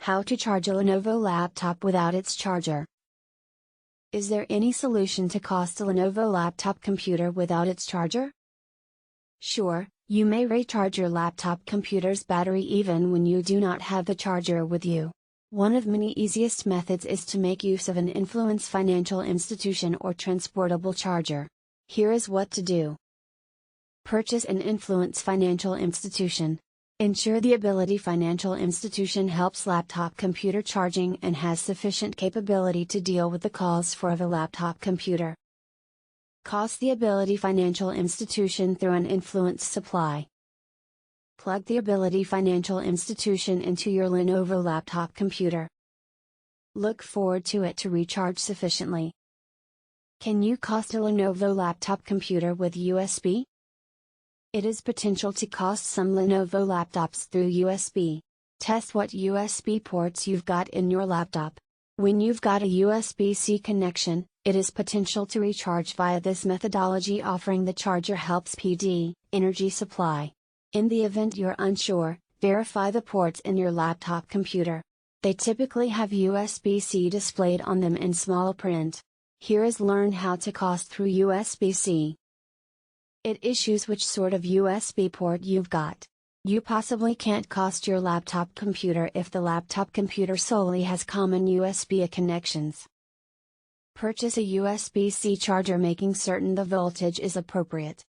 How to charge a Lenovo laptop without its charger. Is there any solution to cost a Lenovo laptop computer without its charger? Sure, you may recharge your laptop computer's battery even when you do not have the charger with you. One of many easiest methods is to make use of an Influence financial institution or transportable charger. Here is what to do. Purchase an Influence financial institution. Ensure the Ability financial institution helps laptop computer charging and has sufficient capability to deal with the calls for a laptop computer. Cost the Ability financial institution through an Influence supply. Plug the Ability financial institution into your Lenovo laptop computer. Look forward to it to recharge sufficiently. Can you cost a Lenovo laptop computer with USB? It is potential to cost some Lenovo laptops through USB. Test what USB ports you've got in your laptop. When you've got a USB-C connection, it is potential to recharge via this methodology, offering the charger helps PD, energy supply. In the event you're unsure, verify the ports in your laptop computer. They typically have USB-C displayed on them in small print. Here is learn how to cost through USB-C. It issues which sort of USB port you've got. You possibly can't cost your laptop computer if the laptop computer solely has common USB connections. Purchase a USB-C charger, making certain the voltage is appropriate.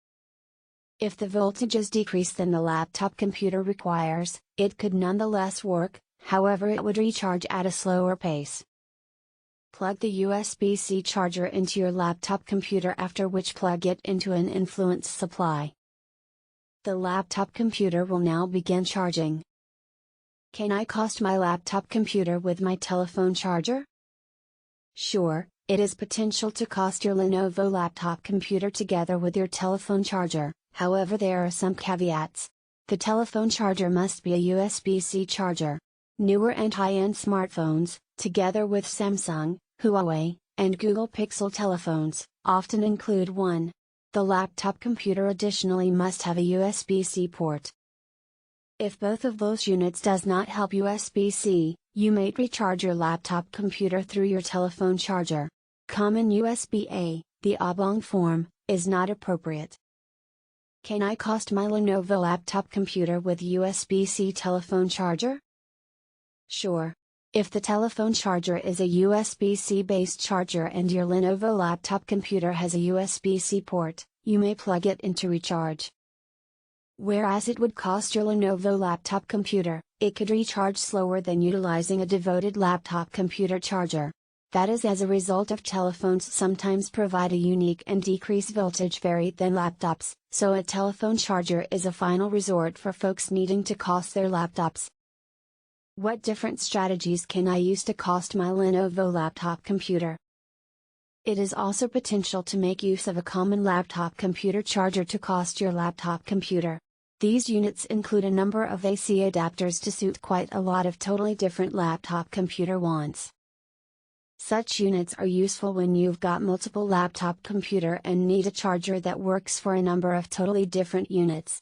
If the voltage is decreased than the laptop computer requires, it could nonetheless work, however it would recharge at a slower pace. Plug the USB-C charger into your laptop computer, after which plug it into an Influence supply. The laptop computer will now begin charging. Can I cost my laptop computer with my telephone charger? Sure, it is potential to cost your Lenovo laptop computer together with your telephone charger, however there are some caveats. The telephone charger must be a USB-C charger. Newer and high-end smartphones, together with Samsung, Huawei, and Google Pixel telephones, often include one. The laptop computer additionally must have a USB-C port. If both of those units does not help USB-C, you may recharge your laptop computer through your telephone charger. Common USB-A, the oblong form, is not appropriate. Can I cost my Lenovo laptop computer with USB-C telephone charger? Sure. If the telephone charger is a USB-C based charger and your Lenovo laptop computer has a USB-C port, you may plug it in to recharge. Whereas it would cost your Lenovo laptop computer, it could recharge slower than utilizing a devoted laptop computer charger. That is as a result of telephones sometimes provide a unique and decreased voltage variant than laptops, so a telephone charger is a final resort for folks needing to cost their laptops. What different strategies can I use to cost my Lenovo laptop computer? It is also potential to make use of a common laptop computer charger to cost your laptop computer. These units include a number of AC adapters to suit quite a lot of totally different laptop computer wants. Such units are useful when you've got multiple laptop computer and need a charger that works for a number of totally different units.